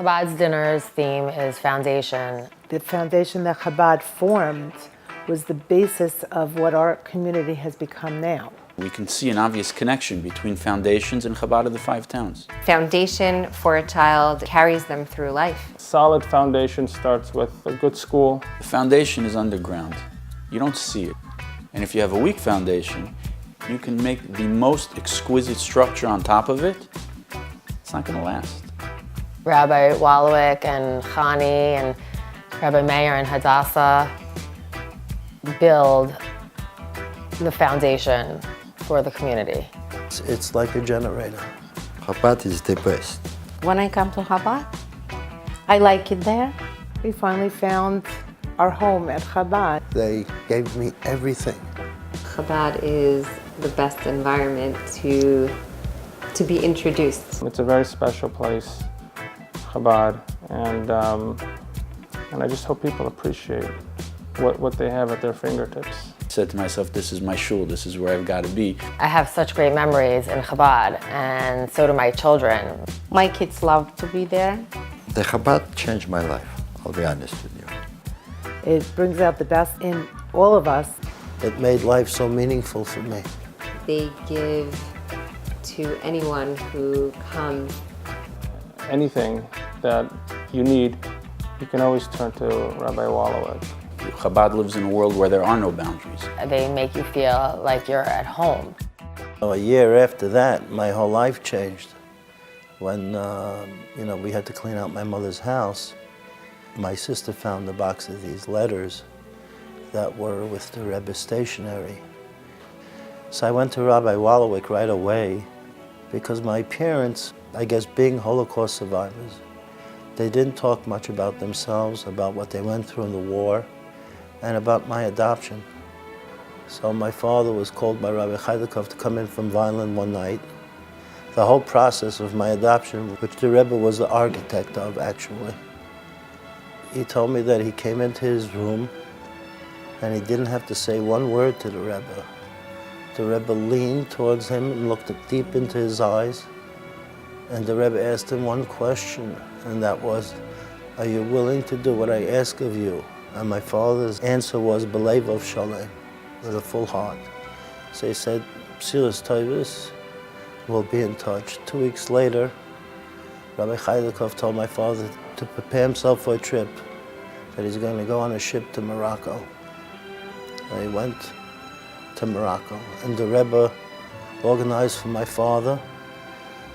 Chabad's dinner's theme is foundation. The foundation that Chabad formed was the basis of what our community has become now. We can see an obvious connection between foundations and Chabad of the Five Towns. Foundation for a child carries them through life. Solid foundation starts with a good school. The foundation is underground. You don't see it. And if you have a weak foundation, you can make the most exquisite structure on top of it. It's not going to last. Rabbi Wallowik and Chani and Rabbi Meir and Hadassah build the foundation for the community. It's like a generator. Chabad is the best. When I come to Chabad, I like it there. We finally found our home at Chabad. They gave me everything. Chabad is the best environment to be introduced. It's a very special place, Chabad, and I just hope people appreciate what they have at their fingertips. I said to myself, this is my shul, this is where I've got to be. I have such great memories in Chabad, and so do my children. My kids love to be there. The Chabad changed my life, I'll be honest with you. It brings out the best in all of us. It made life so meaningful for me. They give to anyone who comes. Anything that you need, you can always turn to Rabbi Wallowik. Chabad lives in a world where there are no boundaries. They make you feel like you're at home. A year after that, my whole life changed. When we had to clean out my mother's house, my sister found a box of these letters that were with the Rebbe's stationery. So I went to Rabbi Wallowik right away because my parents, I guess being Holocaust survivors, they didn't talk much about themselves, about what they went through in the war, and about my adoption. So my father was called by Rabbi Chaidikov to come in from Vineland one night. The whole process of my adoption, which the Rebbe was the architect of actually, he told me that he came into his room and he didn't have to say one word to the Rebbe. The Rebbe leaned towards him and looked deep into his eyes, and the Rebbe asked him one question, and that was, are you willing to do what I ask of you? And my father's answer was, B'leiv of Shalem, with a full heart. So he said, Psilas Toivus, we'll be in touch. 2 weeks later, Rabbi Chaidikov told my father to prepare himself for a trip, that he's going to go on a ship to Morocco. And he went to Morocco, and the Rebbe organized for my father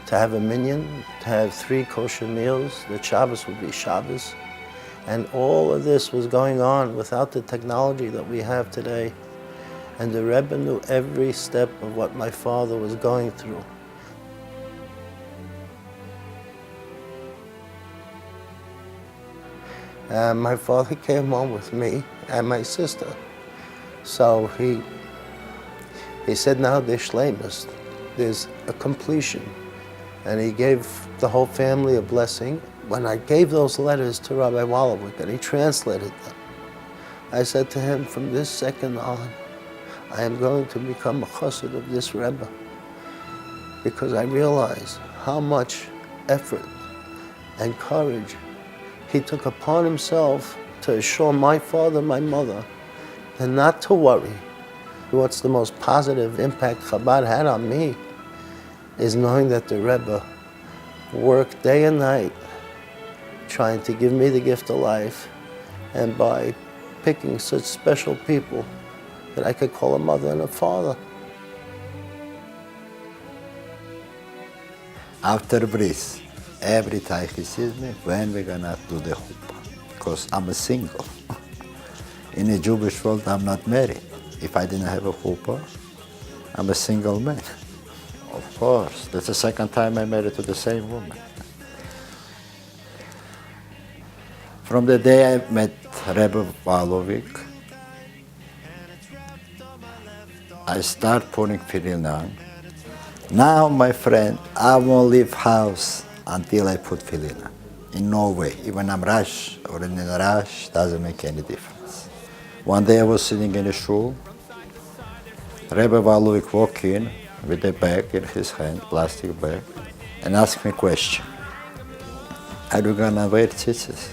to have a minyan, to have 3 kosher meals. The Shabbos would be Shabbos. And all of this was going on without the technology that we have today. And the Rebbe knew every step of what my father was going through. And my father came home with me and my sister. So he said, now there's shleimus, there's a completion. And he gave the whole family a blessing. When I gave those letters to Rabbi Wallowik and he translated them, I said to him, from this second on, I am going to become a chassid of this Rebbe, because I realize how much effort and courage he took upon himself to assure my father and my mother and not to worry. What's the most positive impact Chabad had on me is knowing that the Rebbe worked day and night trying to give me the gift of life, and by picking such special people that I could call a mother and a father. After bris, every time he sees me, when we're gonna do the chuppah, because I'm a single. In a Jewish world, I'm not married. If I didn't have a chuppah, I'm a single man. Of course, that's the second time I married to the same woman. From the day I met Rebbe Wallowik, I start putting tefillin on. Now, my friend, I won't leave house until I put tefillin on. In no way. Even I'm rush or in a rush, doesn't make any difference. One day I was sitting in a shul. Rebbe Wallowik walked in with a bag in his hand, plastic bag, and asked me a question. are you gonna wear tzitzis?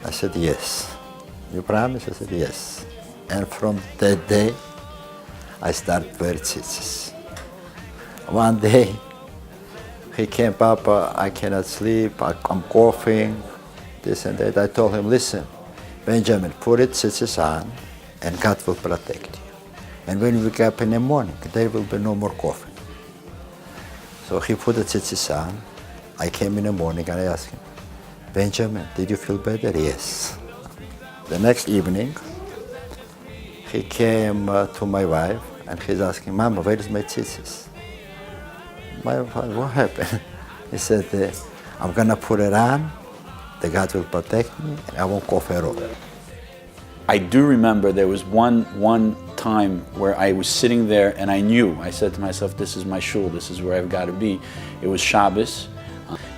I said, yes. You promise? I said, yes. And from that day, I started wearing tzitzis. One day, he came, Papa, I cannot sleep, I'm coughing, this and that. I told him, listen, Benjamin, put it tzitzis on, and God will protect you. And when you wake up in the morning, there will be no more coughing. So he put the tzitzis on. I came in the morning and I asked him, Benjamin, did you feel better? Yes. The next evening, he came to my wife and he's asking, Mama, where is my tzitzis? My wife, what happened? He said, I'm gonna put it on, the God will protect me, and I won't cough at all. I do remember there was one time where I was sitting there and I knew, I said to myself, this is my shul, this is where I've got to be. It was Shabbos,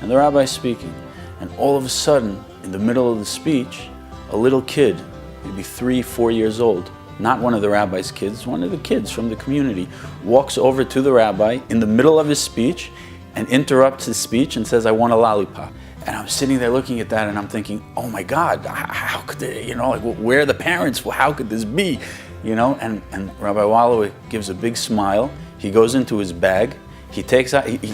and the rabbi's speaking, and all of a sudden, in the middle of the speech, a little kid, maybe 3, 4 years old, not one of the rabbi's kids, one of the kids from the community, walks over to the rabbi in the middle of his speech and interrupts his speech and says, I want a lollipop. And I'm sitting there looking at that and I'm thinking, oh my God, how could they, you know, like where are the parents? How could this be? You know, and Rabbi Walloway gives a big smile. He goes into his bag, he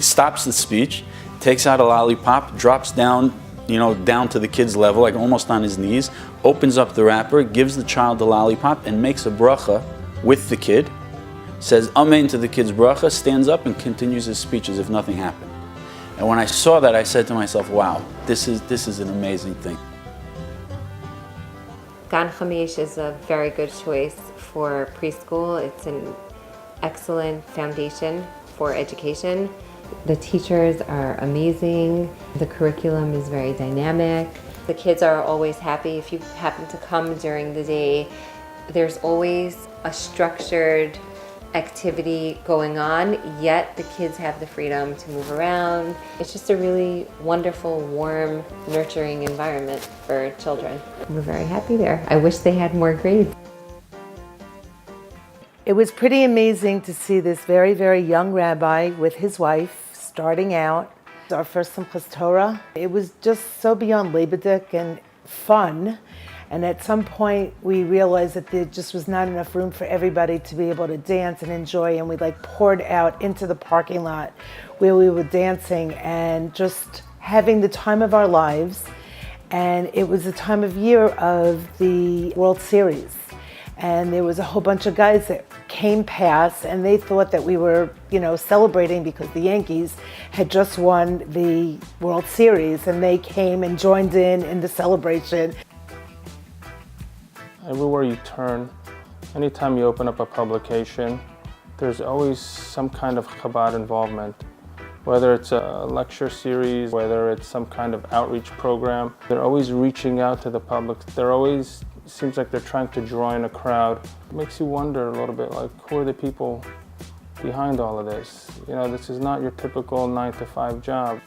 stops the speech, takes out a lollipop, drops down, you know, down to the kid's level, like almost on his knees, opens up the wrapper, gives the child the lollipop and makes a bracha with the kid, says amen to the kid's bracha, stands up and continues his speech as if nothing happened. And when I saw that, I said to myself, wow, this is an amazing thing. Gan Chamesh is a very good choice for preschool. It's an excellent foundation for education. The teachers are amazing. The curriculum is very dynamic. The kids are always happy. If you happen to come during the day, there's always a structured activity going on, yet the kids have the freedom to move around. It's just a really wonderful, warm, nurturing environment for children. We're very happy there. I wish they had more grades. It was pretty amazing to see this very, very young rabbi with his wife starting out. Our first Simchas Torah. It was just so beyond lebedik and fun. And at some point we realized that there just was not enough room for everybody to be able to dance and enjoy, and we like poured out into the parking lot where we were dancing and just having the time of our lives. And it was the time of year of the World Series. And there was a whole bunch of guys that came past and they thought that we were, you know, celebrating because the Yankees had just won the World Series, and they came and joined in the celebration. Everywhere you turn, anytime you open up a publication, there's always some kind of Chabad involvement. Whether it's a lecture series, whether it's some kind of outreach program, they're always reaching out to the public. They're always, seems like they're trying to draw in a crowd. It makes you wonder a little bit, like, who are the people behind all of this? You know, this is not your typical 9-to-5 job.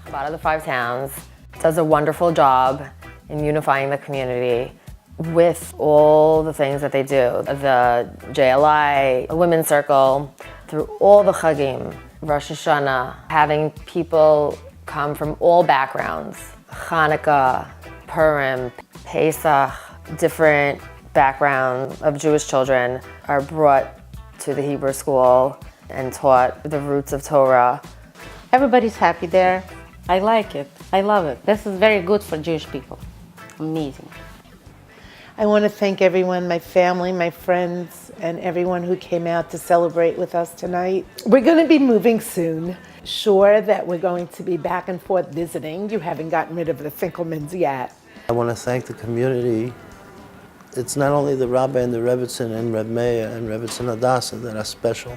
Chabad of the Five Towns does a wonderful job in unifying the community with all the things that they do. The JLI, the Women's Circle, through all the Chagim, Rosh Hashanah, having people come from all backgrounds, Hanukkah, Purim, Pesach, different backgrounds of Jewish children are brought to the Hebrew school and taught the roots of Torah. Everybody's happy there. I like it. I love it. This is very good for Jewish people. Amazing. I want to thank everyone, my family, my friends, and everyone who came out to celebrate with us tonight. We're going to be moving soon. Sure that we're going to be back and forth visiting. You haven't gotten rid of the Finkelmans yet. I want to thank the community. It's not only the Rabbi and the Rebbitzin and Reb Meir and Rebbitzin Hadassah that are special.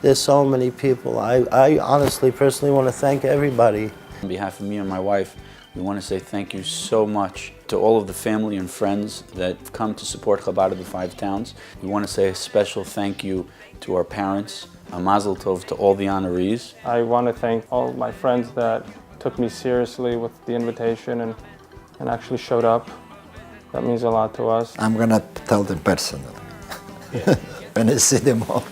There's so many people. I honestly, personally want to thank everybody. On behalf of me and my wife, we want to say thank you so much to all of the family and friends that have come to support Chabad of the Five Towns. We want to say a special thank you to our parents, a mazel tov to all the honorees. I want to thank all my friends that took me seriously with the invitation and actually showed up. That means a lot to us. I'm gonna tell them personally when I see them all.